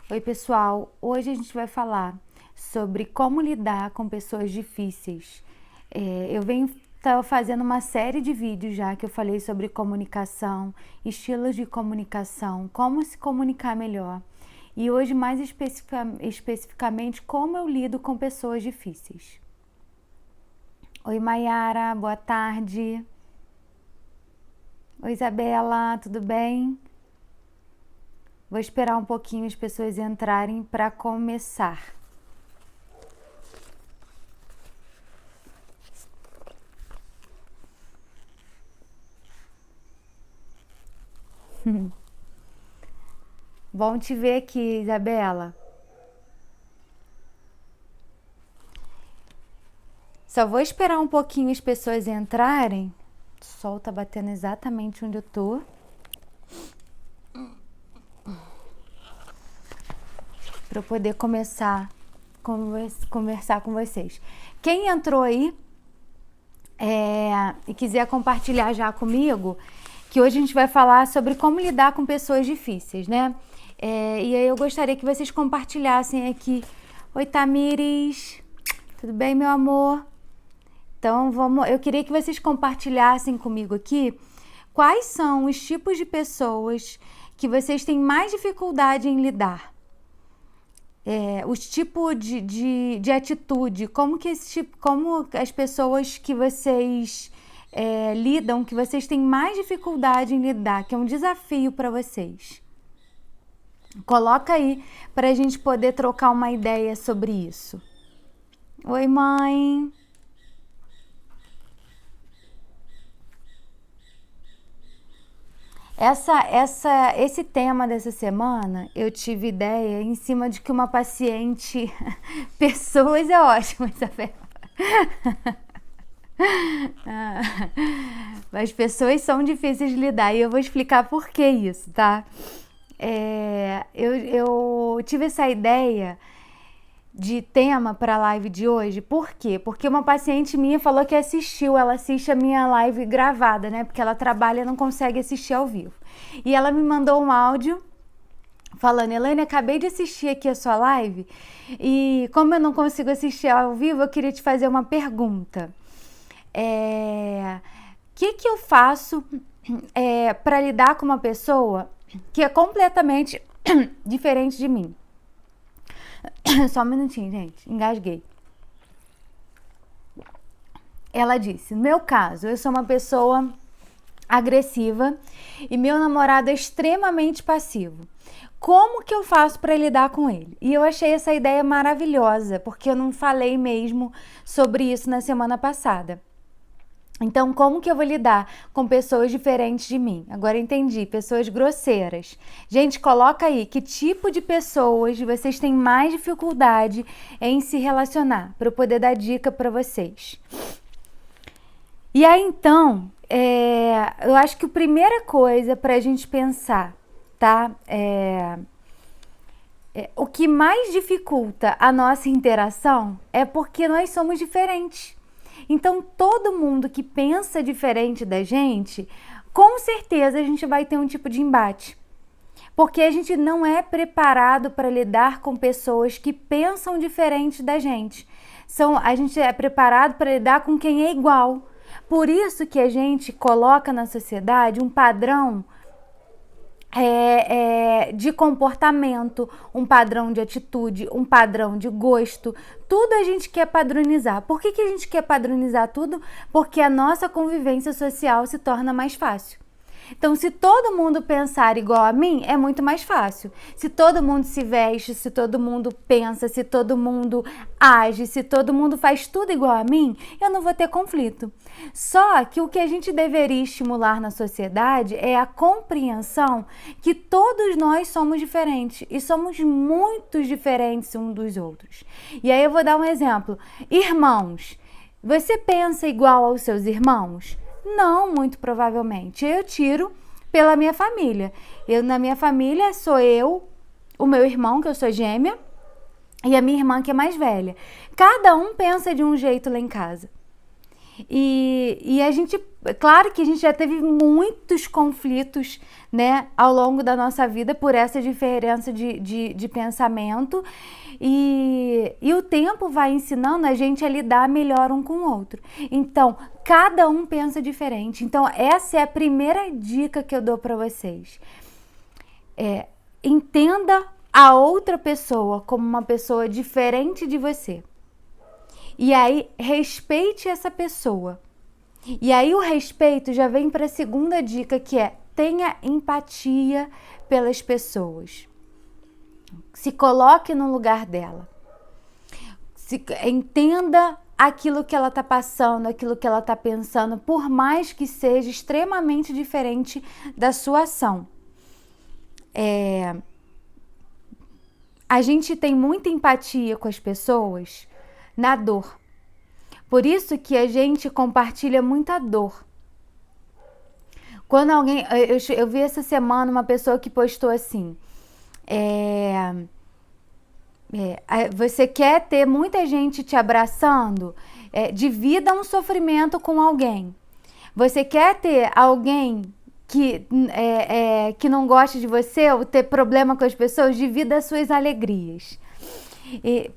Oi, pessoal. Hoje a gente vai falar sobre como lidar com pessoas difíceis. Eu venho fazendo uma série de vídeos já que eu falei sobre comunicação, estilos de comunicação, como se comunicar melhor. E hoje, mais especificamente, como eu lido com pessoas difíceis. Oi, Mayara, boa tarde. Oi, Isabela, tudo bem? Vou esperar um pouquinho as pessoas entrarem para começar. Bom te ver aqui, Isabela. Só vou esperar um pouquinho as pessoas entrarem. O sol tá batendo exatamente onde eu tô. Para eu poder começar a conversar com vocês. Quem entrou aí e quiser compartilhar já comigo, que hoje a gente vai falar sobre como lidar com pessoas difíceis, né? E aí eu gostaria que vocês compartilhassem aqui. Oi, Tamires. Tudo bem, meu amor? Então, eu queria que vocês compartilhassem comigo aqui quais são os tipos de pessoas que vocês têm mais dificuldade em lidar. Os tipos de atitude, como as pessoas que vocês lidam, que vocês têm mais dificuldade em lidar, que é um desafio para vocês. Coloca aí para a gente poder trocar uma ideia sobre isso. Oi, mãe. Esse tema dessa semana, eu tive ideia em cima de que uma paciente... Pessoas é ótimo, Isabela. Mas pessoas são difíceis de lidar e eu vou explicar por que isso, tá? Eu tive essa ideia de tema para a live de hoje. Por quê? Porque uma paciente minha falou que ela assiste a minha live gravada, né? Porque ela trabalha e não consegue assistir ao vivo. E ela me mandou um áudio falando: Elaine, acabei de assistir aqui a sua live e como eu não consigo assistir ao vivo, eu queria te fazer uma pergunta. Que eu faço para lidar com uma pessoa que é completamente diferente de mim? Só um minutinho, gente. Engasguei. Ela disse: no meu caso, eu sou uma pessoa agressiva e meu namorado é extremamente passivo. Como que eu faço para lidar com ele? E eu achei essa ideia maravilhosa, porque eu não falei mesmo sobre isso na semana passada. Então, como que eu vou lidar com pessoas diferentes de mim? Agora entendi, pessoas grosseiras. Gente, coloca aí que tipo de pessoas vocês têm mais dificuldade em se relacionar, para eu poder dar dica para vocês. E aí, então, eu acho que a primeira coisa para a gente pensar, tá? O que mais dificulta a nossa interação é porque nós somos diferentes. Então, todo mundo que pensa diferente da gente, com certeza a gente vai ter um tipo de embate. Porque a gente não é preparado para lidar com pessoas que pensam diferente da gente. A gente é preparado para lidar com quem é igual. Por isso que a gente coloca na sociedade um padrão de comportamento, um padrão de atitude, um padrão de gosto. Tudo a gente quer padronizar. Por que a gente quer padronizar tudo? Porque a nossa convivência social se torna mais fácil. Então, se todo mundo pensar igual a mim, é muito mais fácil. Se todo mundo se veste, se todo mundo pensa, se todo mundo age, se todo mundo faz tudo igual a mim, eu não vou ter conflito. Só que o que a gente deveria estimular na sociedade é a compreensão que todos nós somos diferentes e somos muito diferentes uns dos outros. E aí eu vou dar um exemplo. Irmãos, você pensa igual aos seus irmãos? Não, muito provavelmente. Eu tiro pela minha família. Na minha família sou eu, o meu irmão, que eu sou gêmea, e a minha irmã, que é mais velha. Cada um pensa de um jeito lá em casa. E a gente, claro que a gente já teve muitos conflitos, né, ao longo da nossa vida por essa diferença de pensamento. E o tempo vai ensinando a gente a lidar melhor um com o outro. Então, cada um pensa diferente. Então, essa é a primeira dica que eu dou para vocês. Entenda a outra pessoa como uma pessoa diferente de você. E aí, respeite essa pessoa. E aí, o respeito já vem para a segunda dica, que é: tenha empatia pelas pessoas. Se coloque no lugar dela. Entenda aquilo que ela está passando, aquilo que ela está pensando, por mais que seja extremamente diferente da sua ação. A gente tem muita empatia com as pessoas na dor. Por isso que a gente compartilha muita dor. Quando alguém... Eu vi essa semana uma pessoa que postou assim... você quer ter muita gente te abraçando? Divida um sofrimento com alguém. Você quer ter alguém que não gosta de você ou ter problema com as pessoas? Divida as suas alegrias.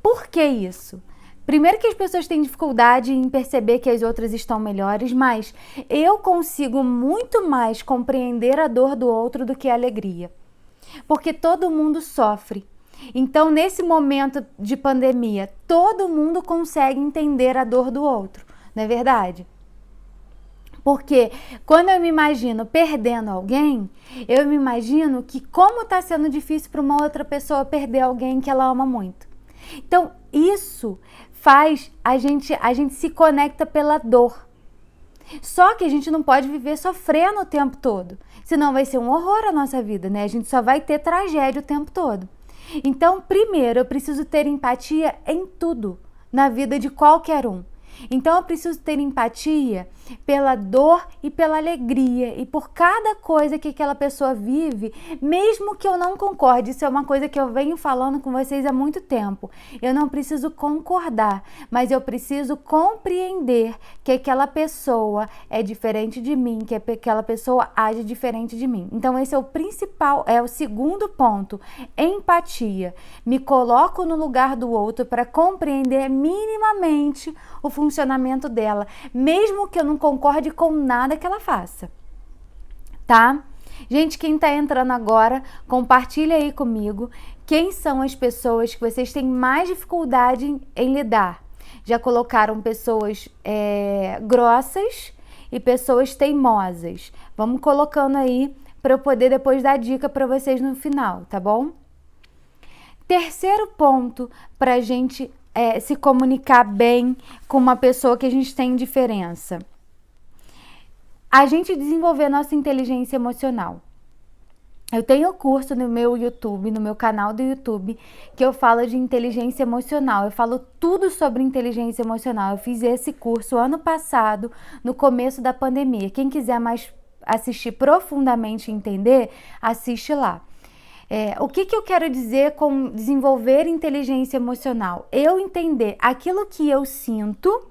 Por que isso? Primeiro que as pessoas têm dificuldade em perceber que as outras estão melhores, mas eu consigo muito mais compreender a dor do outro do que a alegria. Porque todo mundo sofre. Então, nesse momento de pandemia, todo mundo consegue entender a dor do outro, não é verdade? Porque quando eu me imagino perdendo alguém, eu me imagino que como está sendo difícil para uma outra pessoa perder alguém que ela ama muito. Então, isso faz a gente se conecta pela dor. Só que a gente não pode viver sofrendo o tempo todo, senão vai ser um horror a nossa vida, né? A gente só vai ter tragédia o tempo todo. Então, primeiro, eu preciso ter empatia em tudo, na vida de qualquer um. Então, eu preciso ter empatia pela dor e pela alegria e por cada coisa que aquela pessoa vive, mesmo que eu não concorde. Isso é uma coisa que eu venho falando com vocês há muito tempo. Eu não preciso concordar, mas eu preciso compreender que aquela pessoa é diferente de mim, que aquela pessoa age diferente de mim. Então, esse é o principal, é o segundo ponto, empatia. Me coloco no lugar do outro para compreender minimamente o funcionamento dela, mesmo que eu não concorde com nada que ela faça, tá? Gente, quem tá entrando agora, compartilha aí comigo quem são as pessoas que vocês têm mais dificuldade em lidar. Já colocaram pessoas grossas e pessoas teimosas. Vamos colocando aí para eu poder depois dar dica para vocês no final, tá bom? Terceiro ponto para a gente se comunicar bem com uma pessoa que a gente tem diferença. A gente desenvolver nossa inteligência emocional. Eu tenho curso no meu YouTube, no meu canal do YouTube, que eu falo de inteligência emocional. Eu falo tudo sobre inteligência emocional. Eu fiz esse curso ano passado, no começo da pandemia. Quem quiser mais assistir profundamente e entender, assiste lá. O que eu quero dizer com desenvolver inteligência emocional? Eu entender aquilo que eu sinto,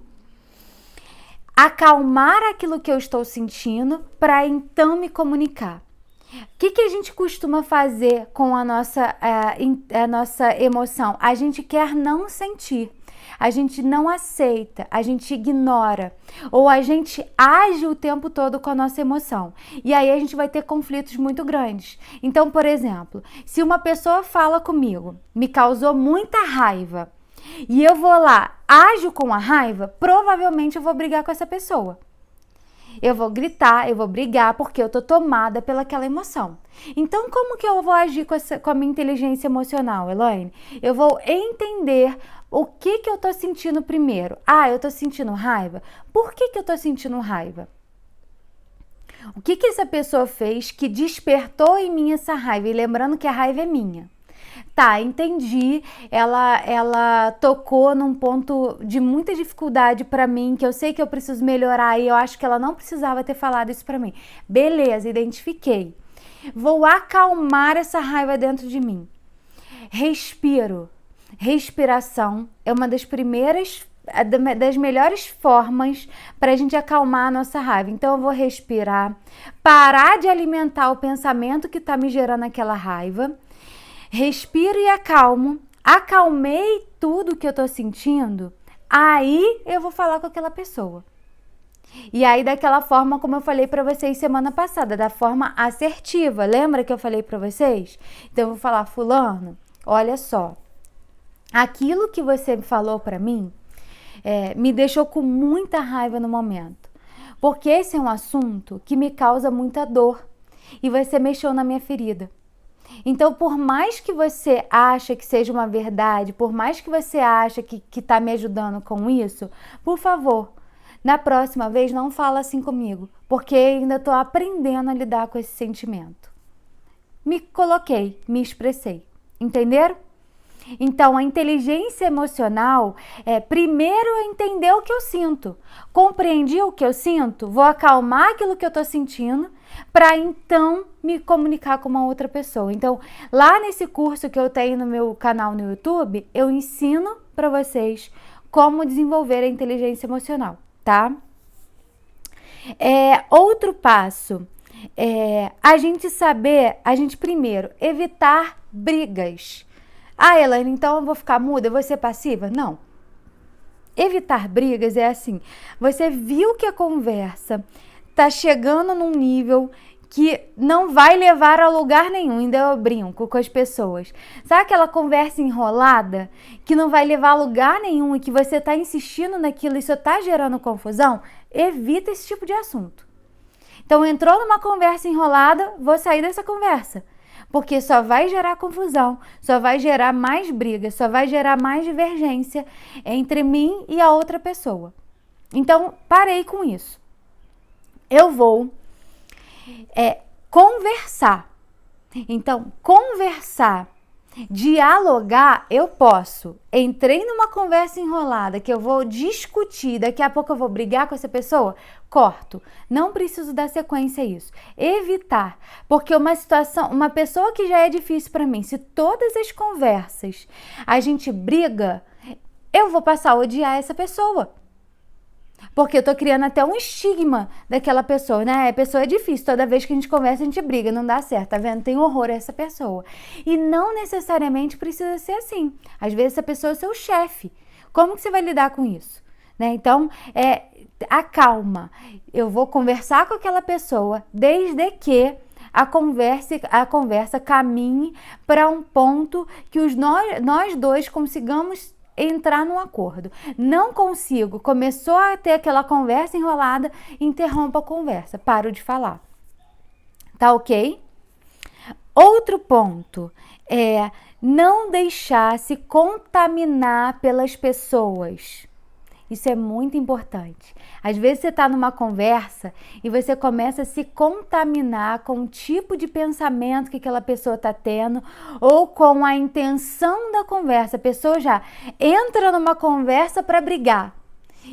acalmar aquilo que eu estou sentindo para então me comunicar. O que a gente costuma fazer com a nossa emoção? A gente quer não sentir. A gente não aceita, a gente ignora, ou a gente age o tempo todo com a nossa emoção. E aí a gente vai ter conflitos muito grandes. Então, por exemplo, se uma pessoa fala comigo, me causou muita raiva, e eu vou lá, ajo com a raiva, provavelmente eu vou brigar com essa pessoa. Eu vou gritar, eu vou brigar, porque eu tô tomada pelaquela emoção. Então, como que eu vou agir com a minha inteligência emocional, Elaine? Eu vou entender o que eu tô sentindo primeiro. Eu tô sentindo raiva? Por que eu tô sentindo raiva? O que essa pessoa fez que despertou em mim essa raiva? E lembrando que a raiva é minha. Tá, entendi. Ela tocou num ponto de muita dificuldade pra mim, que eu sei que eu preciso melhorar e eu acho que ela não precisava ter falado isso pra mim. Beleza, identifiquei. Vou acalmar essa raiva dentro de mim. Respiro. Respiração é uma das primeiras das melhores formas para a gente acalmar a nossa raiva. Então eu vou respirar, parar de alimentar o pensamento que está me gerando aquela raiva, respiro e acalmo, acalmei tudo que eu tô sentindo, aí eu vou falar com aquela pessoa. E aí daquela forma como eu falei para vocês semana passada, da forma assertiva. Lembra que eu falei para vocês? Então eu vou falar: fulano, olha só, aquilo que você falou para mim me deixou com muita raiva no momento, porque esse é um assunto que me causa muita dor e você mexeu na minha ferida. Então, por mais que você ache que seja uma verdade, por mais que você ache que está me ajudando com isso, por favor, na próxima vez não fala assim comigo, porque ainda estou aprendendo a lidar com esse sentimento. Me coloquei, me expressei, entenderam? Então, a inteligência emocional primeiro entender o que eu sinto. Compreendi o que eu sinto, vou acalmar aquilo que eu estou sentindo para então me comunicar com uma outra pessoa. Então, lá nesse curso que eu tenho no meu canal no YouTube, eu ensino para vocês como desenvolver a inteligência emocional, tá? Outro passo a gente primeiro evitar brigas. Ah, Elaine, então eu vou ficar muda, eu vou ser passiva? Não. Evitar brigas é assim, você viu que a conversa tá chegando num nível que não vai levar a lugar nenhum, ainda eu brinco com as pessoas. Sabe aquela conversa enrolada que não vai levar a lugar nenhum e que você tá insistindo naquilo e só tá gerando confusão? Evita esse tipo de assunto. Então, entrou numa conversa enrolada, vou sair dessa conversa. Porque só vai gerar confusão, só vai gerar mais briga, só vai gerar mais divergência entre mim e a outra pessoa. Então, parei com isso. Eu vou conversar. Então, conversar, dialogar, eu posso. Entrei numa conversa enrolada que eu vou discutir, daqui a pouco eu vou brigar com essa pessoa, corto. Não preciso dar sequência a isso. Evitar, porque uma pessoa que já é difícil para mim, se todas as conversas a gente briga, eu vou passar a odiar essa pessoa. Porque eu tô criando até um estigma daquela pessoa, né? A pessoa é difícil, toda vez que a gente conversa a gente briga, não dá certo, tá vendo? Tem horror a essa pessoa. E não necessariamente precisa ser assim. Às vezes essa pessoa é seu chefe. Como que você vai lidar com isso? Né? Então, acalma. Eu vou conversar com aquela pessoa desde que a conversa caminhe para um ponto que nós dois consigamos entrar num acordo. Não consigo, começou a ter aquela conversa enrolada, interrompa a conversa, paro de falar. Tá ok? Outro ponto é não deixar se contaminar pelas pessoas. Isso é muito importante. Às vezes você está numa conversa e você começa a se contaminar com o tipo de pensamento que aquela pessoa está tendo ou com a intenção da conversa. A pessoa já entra numa conversa para brigar.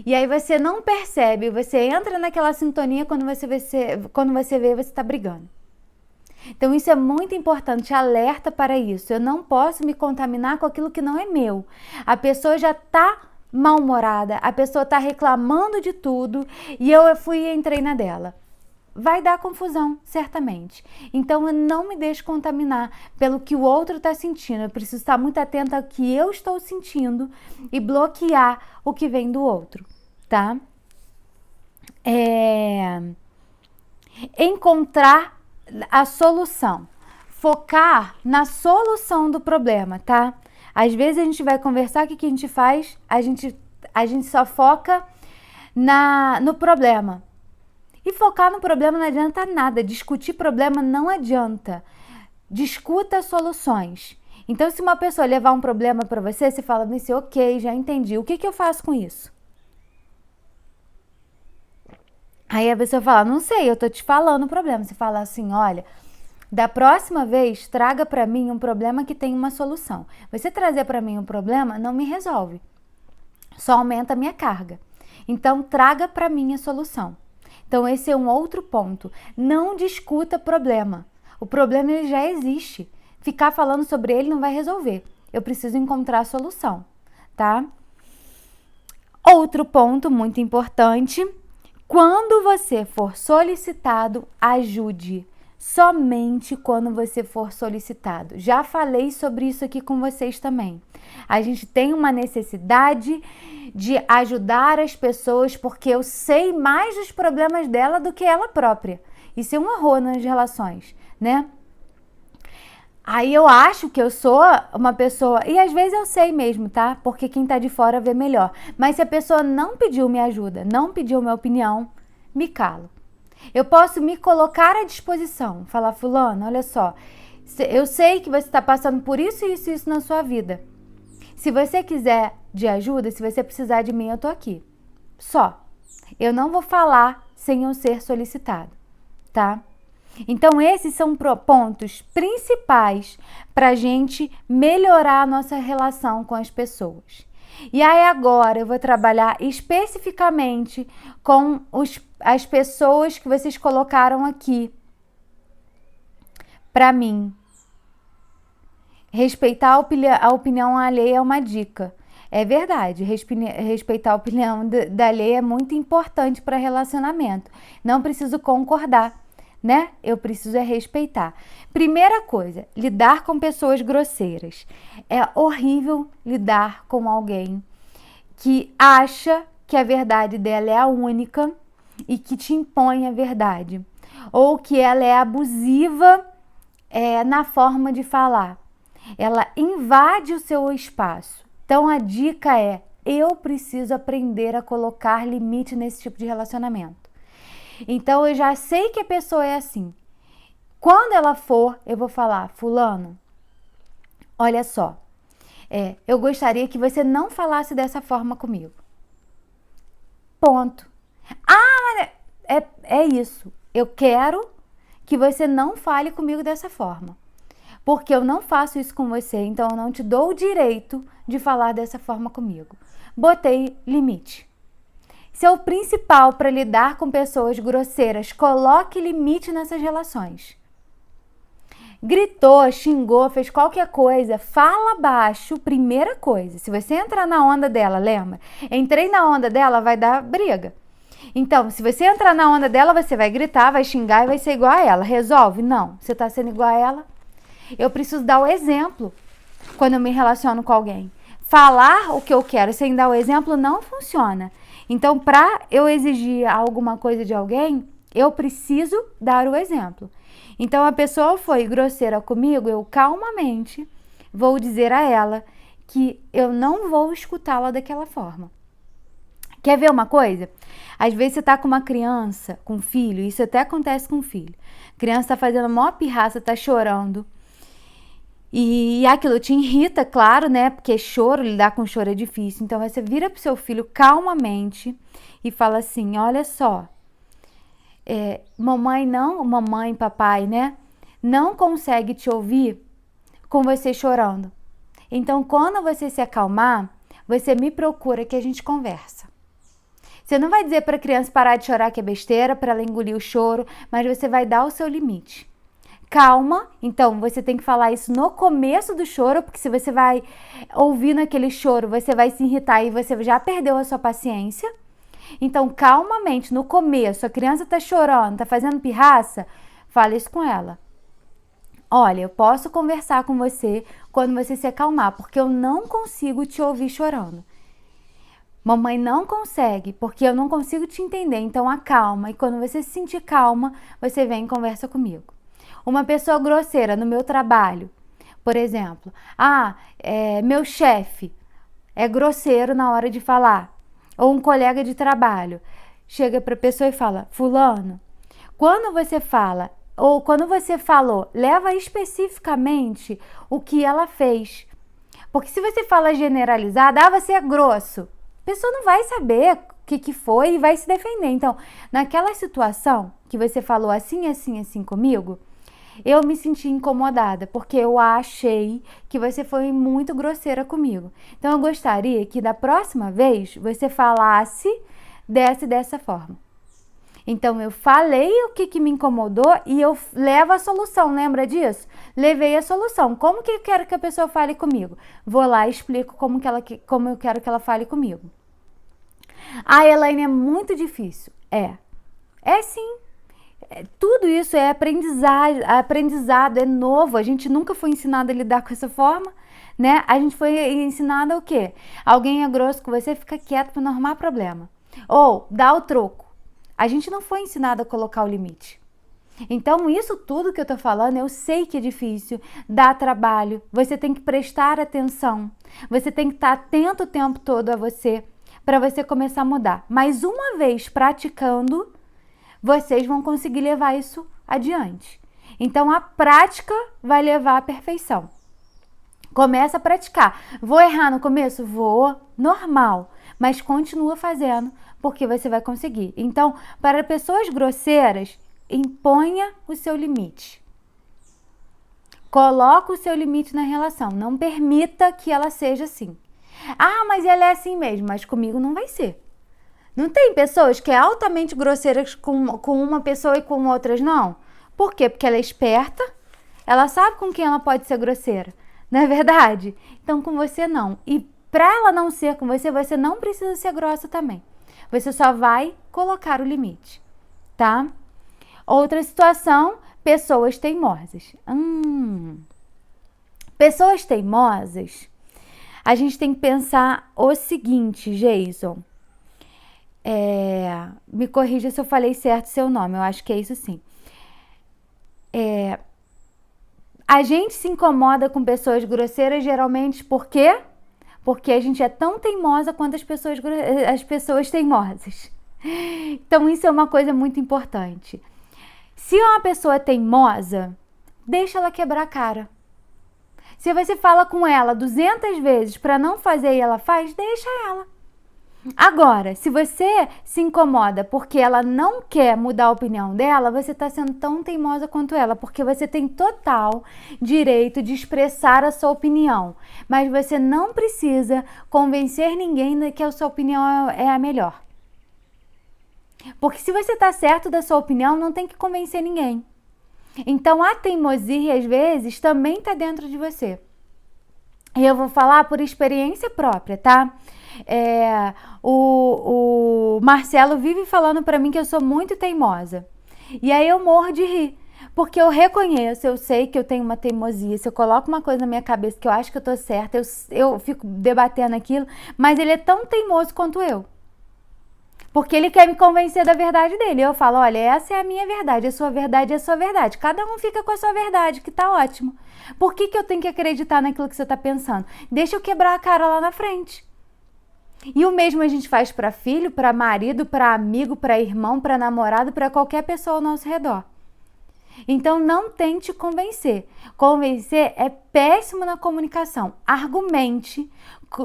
E aí você não percebe, você entra naquela sintonia quando você vê, você está brigando. Então isso é muito importante, alerta para isso. Eu não posso me contaminar com aquilo que não é meu. A pessoa já está mal-humorada, a pessoa está reclamando de tudo e eu fui e entrei na dela. Vai dar confusão, certamente. Então eu não me deixo contaminar pelo que o outro está sentindo. Eu preciso estar muito atenta ao que eu estou sentindo e bloquear o que vem do outro, tá? Encontrar a solução. Focar na solução do problema, tá? Às vezes a gente vai conversar, o que a gente faz? A gente só foca no problema. E focar no problema não adianta nada. Discutir problema não adianta. Discuta soluções. Então, se uma pessoa levar um problema para você, você fala assim, ok, já entendi. O que eu faço com isso? Aí a pessoa fala, não sei, eu tô te falando o problema. Você fala assim, olha, da próxima vez, traga para mim um problema que tem uma solução. Você trazer para mim um problema não me resolve. Só aumenta a minha carga. Então, traga para mim a solução. Então, esse é um outro ponto. Não discuta problema. O problema ele já existe. Ficar falando sobre ele não vai resolver. Eu preciso encontrar a solução, tá? Outro ponto muito importante: quando você for solicitado, ajude. Somente quando você for solicitado. Já falei sobre isso aqui com vocês também. A gente tem uma necessidade de ajudar as pessoas porque eu sei mais dos problemas dela do que ela própria. Isso é um horror nas relações, né? Aí eu acho que eu sou uma pessoa, e às vezes eu sei mesmo, tá? Porque quem tá de fora vê melhor. Mas se a pessoa não pediu minha ajuda, não pediu minha opinião, me calo. Eu posso me colocar à disposição, falar, fulano, olha só, eu sei que você está passando por isso, isso e isso na sua vida. Se você quiser de ajuda, se você precisar de mim, eu tô aqui. Só. Eu não vou falar sem eu ser solicitado, tá? Então, esses são pontos principais para a gente melhorar a nossa relação com as pessoas. E aí agora eu vou trabalhar especificamente com as pessoas que vocês colocaram aqui para mim. Respeitar a opinião alheia é uma dica. É verdade, respeitar a opinião da alheia é muito importante para relacionamento. Não preciso concordar, né? Eu preciso respeitar. Primeira coisa, lidar com pessoas grosseiras. É horrível lidar com alguém que acha que a verdade dela é a única e que te impõe a verdade. Ou que ela é abusiva na forma de falar. Ela invade o seu espaço. Então a dica é, eu preciso aprender a colocar limite nesse tipo de relacionamento. Então eu já sei que a pessoa é assim. Quando ela for, eu vou falar, fulano, olha só, eu gostaria que você não falasse dessa forma comigo. Ponto. Ah, é isso. Eu quero que você não fale comigo dessa forma. Porque eu não faço isso com você, então eu não te dou o direito de falar dessa forma comigo. Botei limite. Isso é o principal para lidar com pessoas grosseiras. Coloque limite nessas relações. Gritou, xingou, fez qualquer coisa, fala baixo, primeira coisa. Se você entrar na onda dela, lembra? Entrei na onda dela, vai dar briga. Então, se você entrar na onda dela, você vai gritar, vai xingar e vai ser igual a ela. Resolve? Não. Você está sendo igual a ela? Eu preciso dar o exemplo quando eu me relaciono com alguém. Falar o que eu quero sem dar o exemplo não funciona. Então, para eu exigir alguma coisa de alguém, eu preciso dar o exemplo. Então, a pessoa foi grosseira comigo, eu calmamente vou dizer a ela que eu não vou escutá-la daquela forma. Quer ver uma coisa? Às vezes você tá com uma criança, com um filho, isso até acontece com um filho. A criança tá fazendo a maior pirraça, tá chorando. E aquilo te irrita, claro, né? Porque choro, lidar com choro é difícil. Então você vira pro seu filho calmamente e fala assim, olha só, mamãe, papai, né? Não consegue te ouvir com você chorando. Então quando você se acalmar, você me procura que a gente conversa. Você não vai dizer para a criança parar de chorar que é besteira, para ela engolir o choro, mas você vai dar o seu limite. Calma, então você tem que falar isso no começo do choro, porque se você vai ouvindo aquele choro, você vai se irritar e você já perdeu a sua paciência. Então, calmamente, no começo, a criança tá chorando, tá fazendo pirraça, fala isso com ela. Olha, eu posso conversar com você quando você se acalmar, porque eu não consigo te ouvir chorando. Mamãe não consegue, porque eu não consigo te entender, então acalma. E quando você se sentir calma, você vem e conversa comigo. Uma pessoa grosseira no meu trabalho, por exemplo. Meu chefe é grosseiro na hora de falar. Ou um colega de trabalho chega para a pessoa e fala, fulano, quando você fala, ou quando você falou, leva especificamente o que ela fez. Porque se você fala generalizado, você é grosso. A pessoa não vai saber o que foi e vai se defender. Então, naquela situação que você falou assim, assim, assim comigo, eu me senti incomodada, porque eu achei que você foi muito grosseira comigo. Então, eu gostaria que da próxima vez você falasse dessa forma. Então, eu falei o que me incomodou e eu levo a solução, lembra disso? Levei a solução. Como que eu quero que a pessoa fale comigo? Vou lá e explico como eu quero que ela fale comigo. Ah, Elaine, é muito difícil. É sim. Tudo isso é aprendizado, é novo. A gente nunca foi ensinado a lidar com essa forma, né? A gente foi ensinado o quê? Alguém é grosso com você, fica quieto para não arrumar problema. Ou dá o troco. A gente não foi ensinado a colocar o limite. Então, isso tudo que eu tô falando, eu sei que é difícil, dá trabalho, você tem que prestar atenção, você tem que estar atento o tempo todo a você, para você começar a mudar. Mas uma vez praticando, vocês vão conseguir levar isso adiante. Então, a prática vai levar à perfeição. Começa a praticar. Vou errar no começo? Vou, normal, mas continua fazendo, porque você vai conseguir. Então, para pessoas grosseiras, imponha o seu limite. Coloca o seu limite na relação. Não permita que ela seja assim. Ah, mas ela é assim mesmo, mas comigo não vai ser. Não tem pessoas que é altamente grosseiras com uma pessoa e com outras não? Por quê? Porque ela é esperta, ela sabe com quem ela pode ser grosseira. Não é verdade? Então com você não. E para ela não ser com você, você não precisa ser grossa também. Você só vai colocar o limite, tá? Outra situação, pessoas teimosas. Pessoas teimosas, a gente tem que pensar o seguinte, Jason. Me corrija se eu falei certo seu nome, eu acho que é isso sim. A gente se incomoda com pessoas grosseiras geralmente por quê? Porque a gente é tão teimosa quanto as pessoas teimosas. Então isso é uma coisa muito importante. Se uma pessoa é teimosa, deixa ela quebrar a cara. Se você fala com ela 200 vezes para não fazer e ela faz, deixa ela. Agora, se você se incomoda porque ela não quer mudar a opinião dela, você está sendo tão teimosa quanto ela, porque você tem total direito de expressar a sua opinião, mas você não precisa convencer ninguém de que a sua opinião é a melhor. Porque se você está certo da sua opinião, não tem que convencer ninguém. Então, a teimosia, às vezes, também está dentro de você. E eu vou falar por experiência própria, tá? O Marcelo vive falando pra mim que eu sou muito teimosa. E aí eu morro de rir. Porque eu reconheço, eu sei que eu tenho uma teimosia. Se eu coloco uma coisa na minha cabeça que eu acho que eu tô certa, eu fico debatendo aquilo. Mas ele é tão teimoso quanto eu. Porque ele quer me convencer da verdade dele. Eu falo, olha, essa é a minha verdade, a sua verdade é a sua verdade. Cada um fica com a sua verdade, que tá ótimo. Por que eu tenho que acreditar naquilo que você tá pensando? Deixa eu quebrar a cara lá na frente. E o mesmo a gente faz para filho, para marido, para amigo, para irmão, para namorado, para qualquer pessoa ao nosso redor. Então não tente convencer. Convencer é péssimo na comunicação. Argumente,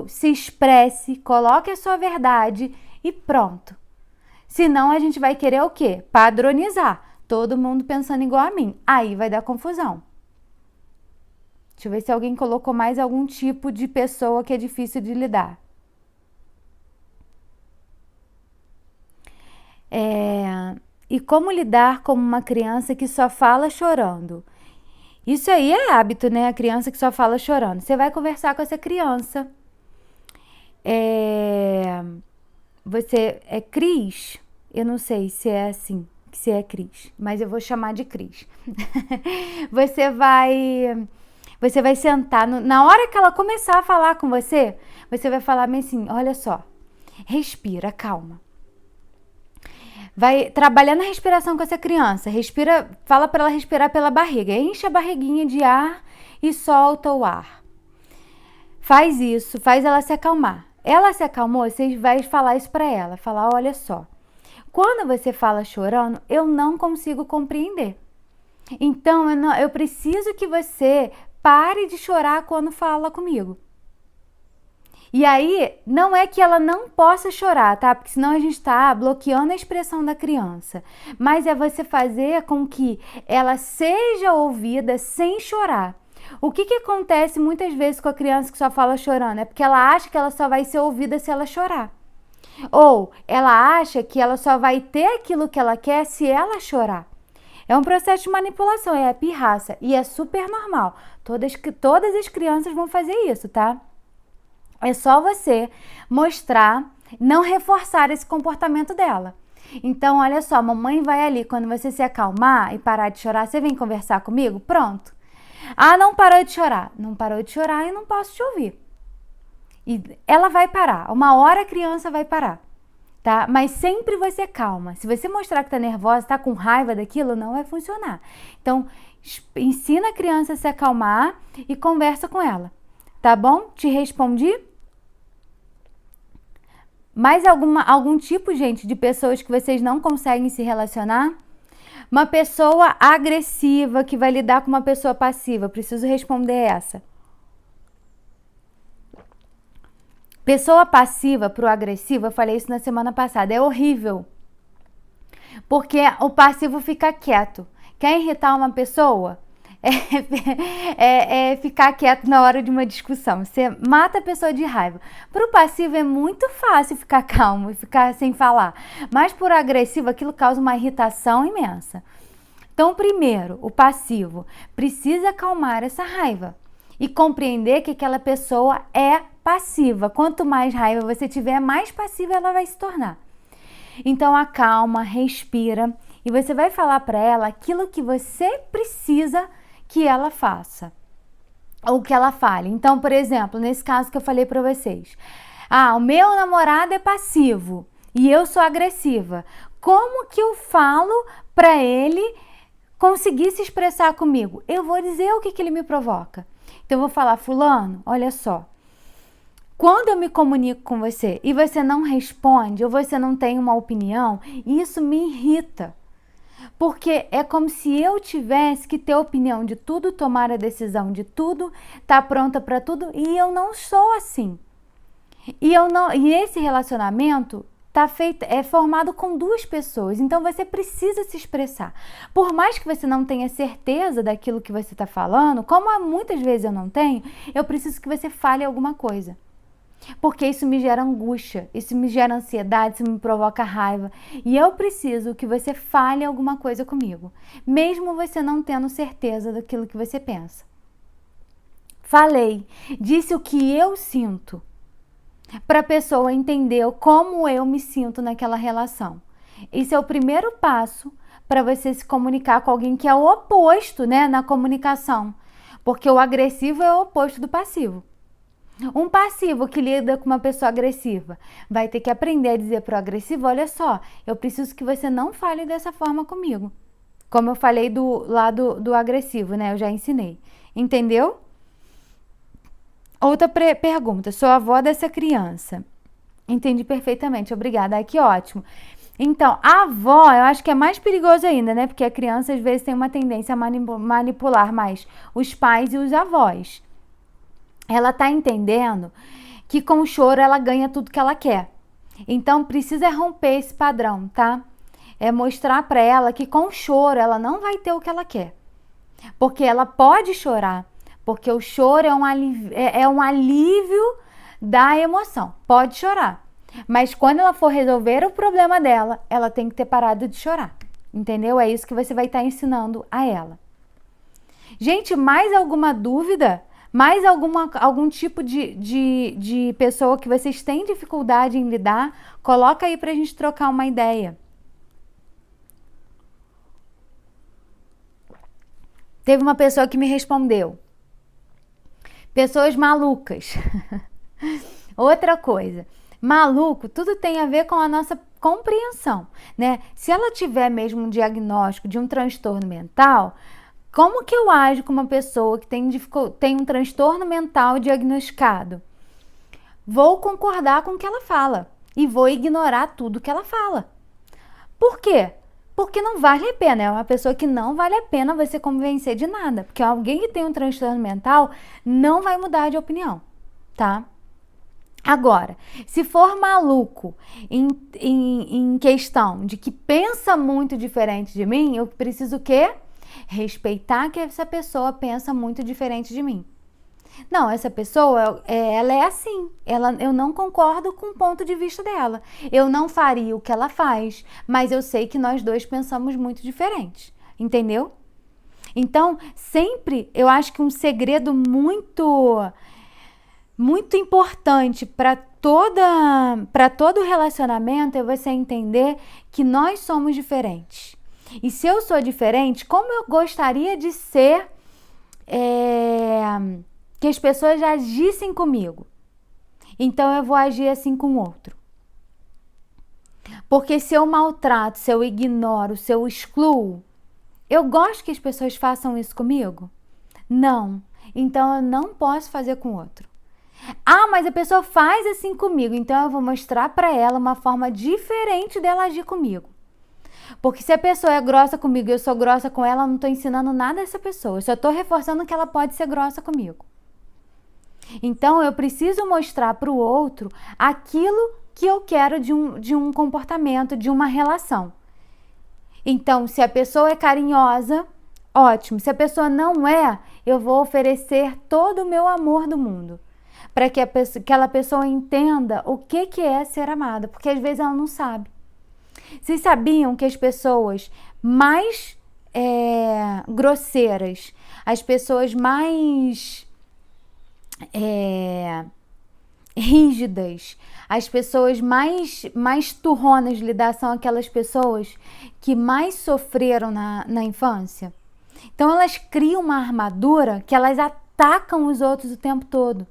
se expresse, coloque a sua verdade e pronto. Senão a gente vai querer o quê? Padronizar. Todo mundo pensando igual a mim. Aí vai dar confusão. Deixa eu ver se alguém colocou mais algum tipo de pessoa que é difícil de lidar. E como lidar com uma criança que só fala chorando? Isso aí é hábito, né? A criança que só fala chorando. Você vai conversar com essa criança. Você é Cris? Eu não sei se é assim, se é Cris, mas eu vou chamar de Cris. Você vai sentar, na hora que ela começar a falar com você vai falar assim, olha só, respira, calma. Vai trabalhando a respiração com essa criança, fala para ela respirar pela barriga, enche a barriguinha de ar e solta o ar. Faz isso, faz ela se acalmar. Ela se acalmou, você vai falar isso para ela, falar, olha só, quando você fala chorando, eu não consigo compreender. Então, eu preciso que você pare de chorar quando fala comigo. E aí, não é que ela não possa chorar, tá? Porque senão a gente está bloqueando a expressão da criança. Mas é você fazer com que ela seja ouvida sem chorar. O que acontece muitas vezes com a criança que só fala chorando? É porque ela acha que ela só vai ser ouvida se ela chorar. Ou ela acha que ela só vai ter aquilo que ela quer se ela chorar. É um processo de manipulação, é a pirraça. E é super normal. Todas as crianças vão fazer isso, tá? É só você mostrar, não reforçar esse comportamento dela. Então, olha só, mamãe vai ali, quando você se acalmar e parar de chorar, você vem conversar comigo? Pronto. Ah, não parou de chorar. Não parou de chorar e não posso te ouvir. E ela vai parar. Uma hora a criança vai parar, tá? Mas sempre você calma. Se você mostrar que tá nervosa, tá com raiva daquilo, não vai funcionar. Então, ensina a criança a se acalmar e conversa com ela. Tá bom? Te respondi? Mais algum tipo, gente, de pessoas que vocês não conseguem se relacionar? Uma pessoa agressiva que vai lidar com uma pessoa passiva. Preciso responder essa. Pessoa passiva pro agressivo, eu falei isso na semana passada, é horrível. Porque o passivo fica quieto. Quer irritar uma pessoa? É ficar quieto na hora de uma discussão. Você mata a pessoa de raiva. Pro passivo é muito fácil ficar calmo e ficar sem falar. Mas pro agressivo aquilo causa uma irritação imensa. Então, primeiro, o passivo precisa acalmar essa raiva e compreender que aquela pessoa é passiva. Quanto mais raiva você tiver, mais passiva ela vai se tornar. Então acalma, respira e você vai falar para ela aquilo que você precisa que ela faça ou que ela fale. Então, por exemplo, nesse caso que eu falei para vocês, o meu namorado é passivo e eu sou agressiva. Como que eu falo para ele conseguir se expressar comigo? Eu vou dizer o que ele me provoca. Então eu vou falar, fulano, olha só, quando eu me comunico com você e você não responde ou você não tem uma opinião, isso me irrita. Porque é como se eu tivesse que ter opinião de tudo, tomar a decisão de tudo, estar pronta para tudo, e eu não sou assim. E esse relacionamento é formado com duas pessoas, então você precisa se expressar. Por mais que você não tenha certeza daquilo que você está falando, como muitas vezes eu não tenho, eu preciso que você fale alguma coisa. Porque isso me gera angústia, isso me gera ansiedade, isso me provoca raiva. E eu preciso que você fale alguma coisa comigo, mesmo você não tendo certeza daquilo que você pensa. Falei, disse o que eu sinto, para a pessoa entender como eu me sinto naquela relação. Esse é o primeiro passo para você se comunicar com alguém que é o oposto, né, na comunicação. Porque o agressivo é o oposto do passivo. Um passivo que lida com uma pessoa agressiva vai ter que aprender a dizer pro agressivo, olha só, eu preciso que você não fale dessa forma comigo. Como eu falei do lado do agressivo, né? Eu já ensinei. Entendeu? Outra pergunta. Sou avó dessa criança. Entendi perfeitamente. Obrigada. Ai, que ótimo. Então, a avó, eu acho que é mais perigoso ainda, né? Porque a criança, às vezes, tem uma tendência a manipular mais os pais e os avós. Ela tá entendendo que com o choro ela ganha tudo que ela quer. Então, precisa romper esse padrão, tá? É mostrar para ela que com o choro ela não vai ter o que ela quer. Porque ela pode chorar. Porque o choro é um alívio da emoção. Pode chorar. Mas quando ela for resolver o problema dela, ela tem que ter parado de chorar. Entendeu? É isso que você vai estar ensinando a ela. Gente, mais alguma dúvida? Mais algum tipo de pessoa que vocês têm dificuldade em lidar? Coloca aí pra gente trocar uma ideia. Teve uma pessoa que me respondeu. Pessoas malucas. Outra coisa. Maluco, tudo tem a ver com a nossa compreensão, né? Se ela tiver mesmo um diagnóstico de um transtorno mental, como que eu ajo com uma pessoa que tem um transtorno mental diagnosticado? Vou concordar com o que ela fala e vou ignorar tudo que ela fala. Por quê? Porque não vale a pena, é uma pessoa que não vale a pena você convencer de nada. Porque alguém que tem um transtorno mental não vai mudar de opinião, tá? Agora, se for maluco em questão de que pensa muito diferente de mim, eu preciso o quê? Respeitar que essa pessoa pensa muito diferente de mim. Não, essa pessoa, ela é assim. Eu não concordo com o ponto de vista dela. Eu não faria o que ela faz, mas eu sei que nós dois pensamos muito diferente. Entendeu? Então, sempre, eu acho que um segredo muito muito importante para todo relacionamento é você entender que nós somos diferentes. E se eu sou diferente, como eu gostaria de ser, que as pessoas agissem comigo? Então eu vou agir assim com o outro. Porque se eu maltrato, se eu ignoro, se eu excluo, eu gosto que as pessoas façam isso comigo? Não. Então eu não posso fazer com o outro. Ah, mas a pessoa faz assim comigo, então eu vou mostrar para ela uma forma diferente dela agir comigo. Porque se a pessoa é grossa comigo e eu sou grossa com ela, eu não estou ensinando nada a essa pessoa. Eu só estou reforçando que ela pode ser grossa comigo. Então eu preciso mostrar para o outro aquilo que eu quero de um comportamento, de uma relação. Então, se a pessoa é carinhosa, ótimo. Se a pessoa não é, eu vou oferecer todo o meu amor do mundo. Para que aquela pessoa entenda o que é ser amada. Porque às vezes ela não sabe. Vocês sabiam que as pessoas mais grosseiras, as pessoas mais rígidas, as pessoas mais turronas de lidar são aquelas pessoas que mais sofreram na infância? Então elas criam uma armadura que elas atacam os outros o tempo todo.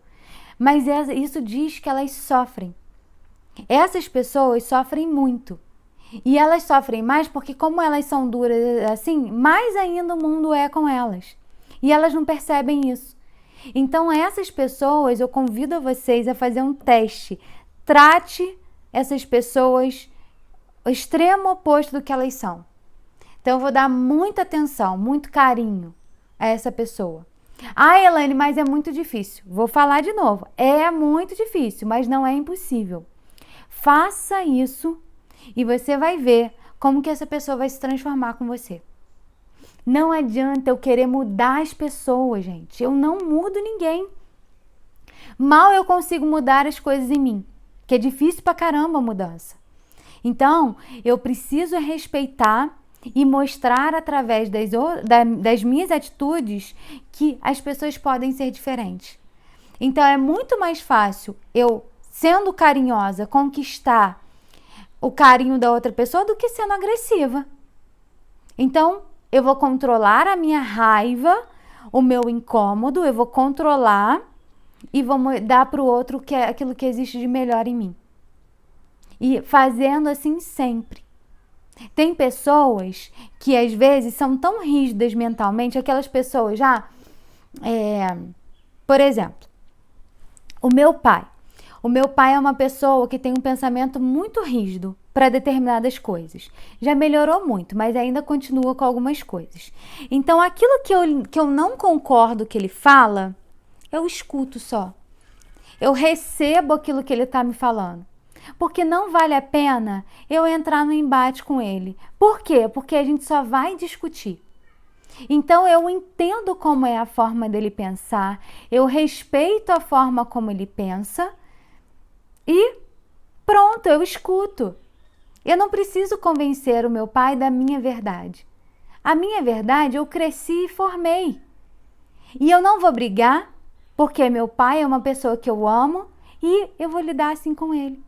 Mas isso diz que elas sofrem. Essas pessoas sofrem muito. E elas sofrem mais porque, como elas são duras assim, mais ainda o mundo é com elas. E elas não percebem isso. Então, essas pessoas, eu convido vocês a fazer um teste. Trate essas pessoas o extremo oposto do que elas são. Então, eu vou dar muita atenção, muito carinho a essa pessoa. Ah, Elaine, mas é muito difícil. Vou falar de novo. É muito difícil, mas não é impossível. Faça isso e você vai ver como que essa pessoa vai se transformar com você. Não adianta eu querer mudar as pessoas, gente. Eu não mudo ninguém. Mal eu consigo mudar as coisas em mim, que é difícil pra caramba a mudança. Então, eu preciso respeitar e mostrar através das minhas atitudes que as pessoas podem ser diferentes. Então, é muito mais fácil eu, sendo carinhosa, conquistar o carinho da outra pessoa do que sendo agressiva. Então, eu vou controlar a minha raiva, o meu incômodo, eu vou controlar e vou dar para o outro aquilo que existe de melhor em mim. E fazendo assim sempre. Tem pessoas que às vezes são tão rígidas mentalmente, aquelas pessoas por exemplo, o meu pai. O meu pai é uma pessoa que tem um pensamento muito rígido para determinadas coisas. Já melhorou muito, mas ainda continua com algumas coisas. Então, aquilo que eu não concordo que ele fala, eu escuto só. Eu recebo aquilo que ele está me falando. Porque não vale a pena eu entrar no embate com ele. Por quê? Porque a gente só vai discutir. Então, eu entendo como é a forma dele pensar, eu respeito a forma como ele pensa e pronto, eu escuto. Eu não preciso convencer o meu pai da minha verdade. A minha verdade eu cresci e formei. E eu não vou brigar, porque meu pai é uma pessoa que eu amo e eu vou lidar assim com ele.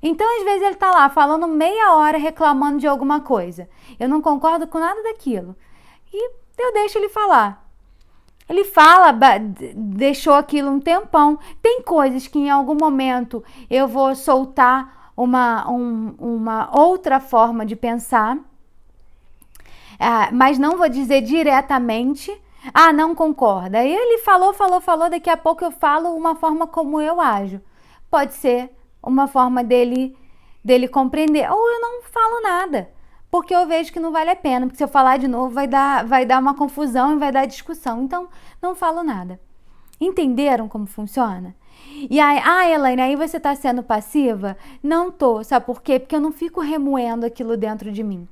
Então, às vezes ele tá lá falando meia hora reclamando de alguma coisa. Eu não concordo com nada daquilo. E eu deixo ele falar. Ele fala, deixou aquilo um tempão. Tem coisas que em algum momento eu vou soltar uma outra forma de pensar, mas não vou dizer diretamente, não concorda. Aí ele falou, daqui a pouco eu falo uma forma como eu ajo. Pode ser uma forma dele compreender, ou eu não falo nada. Porque eu vejo que não vale a pena, porque se eu falar de novo vai dar uma confusão e vai dar discussão. Então, não falo nada. Entenderam como funciona? E aí, Elaine, aí você tá sendo passiva? Não tô, sabe por quê? Porque eu não fico remoendo aquilo dentro de mim.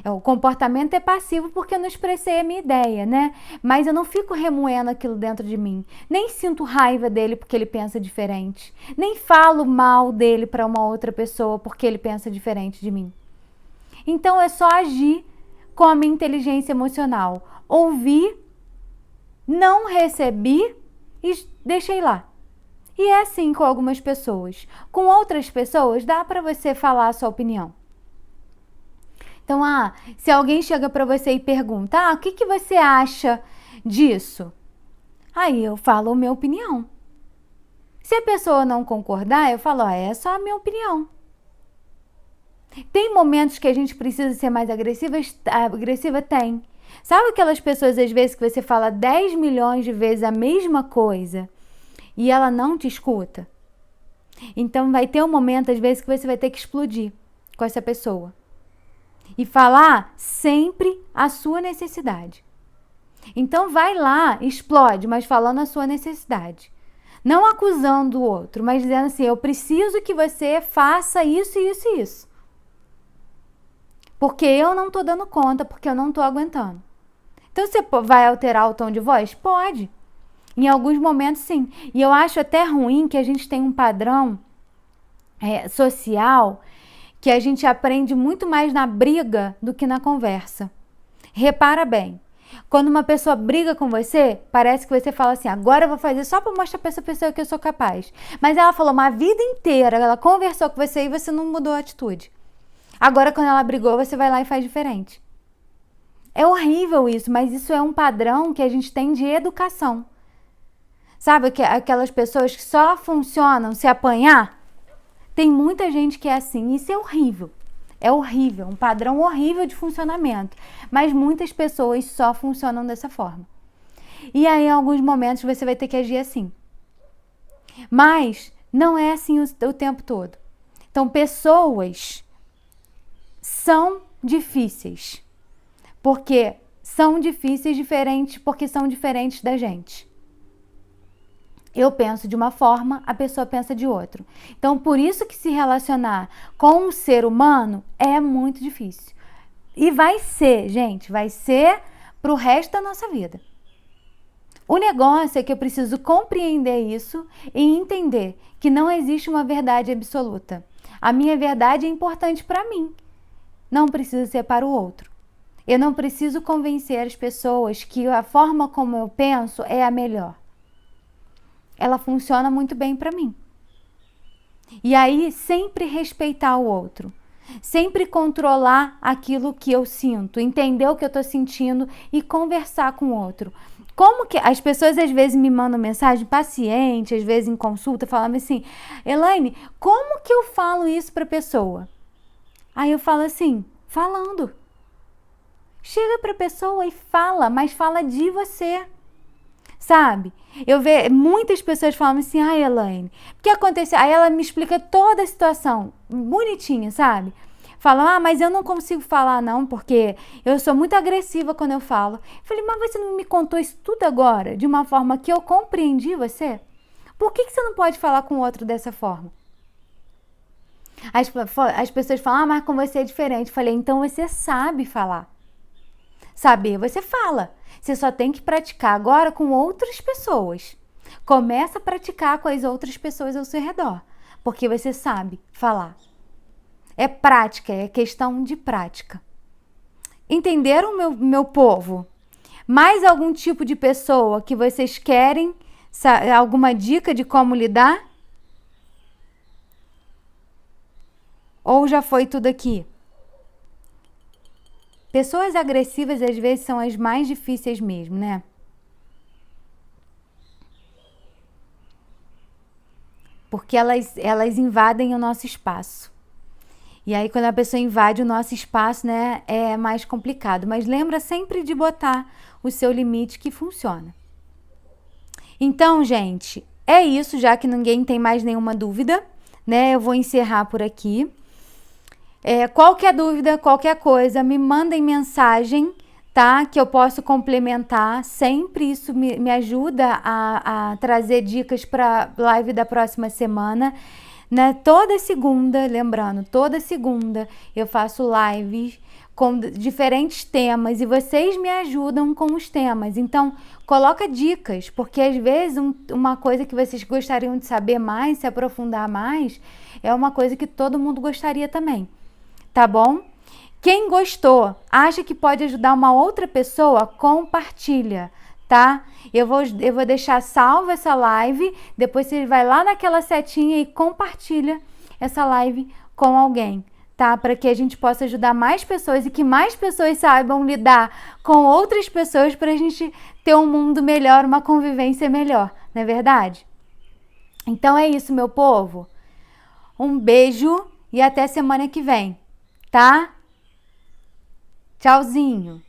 O comportamento é passivo porque eu não expressei a minha ideia, né? Mas eu não fico remoendo aquilo dentro de mim. Nem sinto raiva dele porque ele pensa diferente. Nem falo mal dele para uma outra pessoa porque ele pensa diferente de mim. Então, é só agir com a minha inteligência emocional. Ouvir, não recebi e deixei lá. E é assim com algumas pessoas. Com outras pessoas, dá para você falar a sua opinião. Então, se alguém chega para você e pergunta, o que você acha disso? Aí eu falo a minha opinião. Se a pessoa não concordar, eu falo, é só a minha opinião. Tem momentos que a gente precisa ser mais agressiva? Tem. Sabe aquelas pessoas, às vezes, que você fala 10 milhões de vezes a mesma coisa e ela não te escuta? Então vai ter um momento, às vezes, que você vai ter que explodir com essa pessoa. E falar sempre a sua necessidade. Então vai lá, explode, mas falando a sua necessidade. Não acusando o outro, mas dizendo assim, eu preciso que você faça isso, isso e isso. Porque eu não tô dando conta, porque eu não tô aguentando. Então você vai alterar o tom de voz? Pode. Em alguns momentos, sim. E eu acho até ruim que a gente tem um padrão social que a gente aprende muito mais na briga do que na conversa. Repara bem. Quando uma pessoa briga com você, parece que você fala assim, agora eu vou fazer só para mostrar para essa pessoa que eu sou capaz. Mas ela falou uma vida inteira, ela conversou com você e você não mudou a atitude. Agora, quando ela brigou, você vai lá e faz diferente. É horrível isso, mas isso é um padrão que a gente tem de educação. Sabe aquelas pessoas que só funcionam se apanhar? Tem muita gente que é assim, isso é horrível. É horrível, um padrão horrível de funcionamento. Mas muitas pessoas só funcionam dessa forma. E aí, em alguns momentos, você vai ter que agir assim. Mas não é assim o tempo todo. Então, pessoas são difíceis. Porque são difíceis porque são diferentes da gente. Eu penso de uma forma, a pessoa pensa de outra. Então, por isso que se relacionar com um ser humano é muito difícil. E vai ser, gente, vai ser pro resto da nossa vida. O negócio é que eu preciso compreender isso e entender que não existe uma verdade absoluta. A minha verdade é importante para mim. Não precisa ser para o outro. Eu não preciso convencer as pessoas que a forma como eu penso é a melhor. Ela funciona muito bem para mim. E aí, sempre respeitar o outro. Sempre controlar aquilo que eu sinto, entender o que eu tô sentindo e conversar com o outro. Como que as pessoas às vezes me mandam mensagem, paciente, às vezes em consulta, falando assim, Elaine, como que eu falo isso pra pessoa? Aí eu falo assim, falando. Chega pra pessoa e fala, mas fala de você. Sabe? Eu vejo muitas pessoas falando assim, Elaine, o que aconteceu? Aí ela me explica toda a situação, bonitinha, sabe? Falam, mas eu não consigo falar não, porque eu sou muito agressiva quando eu falo. Eu falei, mas você não me contou isso tudo agora, de uma forma que eu compreendi você? Por que você não pode falar com o outro dessa forma? As pessoas falam, mas com você é diferente. Eu falei, então você sabe falar. Saber, você fala. Você só tem que praticar agora com outras pessoas. Começa a praticar com as outras pessoas ao seu redor, porque você sabe falar. É prática, é questão de prática. Entenderam, meu povo? Mais algum tipo de pessoa que vocês querem? Alguma dica de como lidar? Ou já foi tudo aqui? Pessoas agressivas às vezes são as mais difíceis mesmo, né? Porque elas invadem o nosso espaço. E aí quando a pessoa invade o nosso espaço, né, é mais complicado. Mas lembra sempre de botar o seu limite que funciona. Então, gente, é isso, já que ninguém tem mais nenhuma dúvida, né? Eu vou encerrar por aqui. Qualquer dúvida, qualquer coisa, me mandem mensagem, tá? Que eu posso complementar. Sempre isso me ajuda a trazer dicas para live da próxima semana. Toda segunda, lembrando, toda segunda eu faço lives com diferentes temas e vocês me ajudam com os temas. Então, coloca dicas, porque às vezes uma coisa que vocês gostariam de saber mais, se aprofundar mais, é uma coisa que todo mundo gostaria também. Tá bom? Quem gostou, acha que pode ajudar uma outra pessoa, compartilha, tá? Eu vou deixar salva essa live, depois você vai lá naquela setinha e compartilha essa live com alguém, tá? Para que a gente possa ajudar mais pessoas e que mais pessoas saibam lidar com outras pessoas para a gente ter um mundo melhor, uma convivência melhor, não é verdade? Então é isso, meu povo. Um beijo e até semana que vem, tá? Tchauzinho!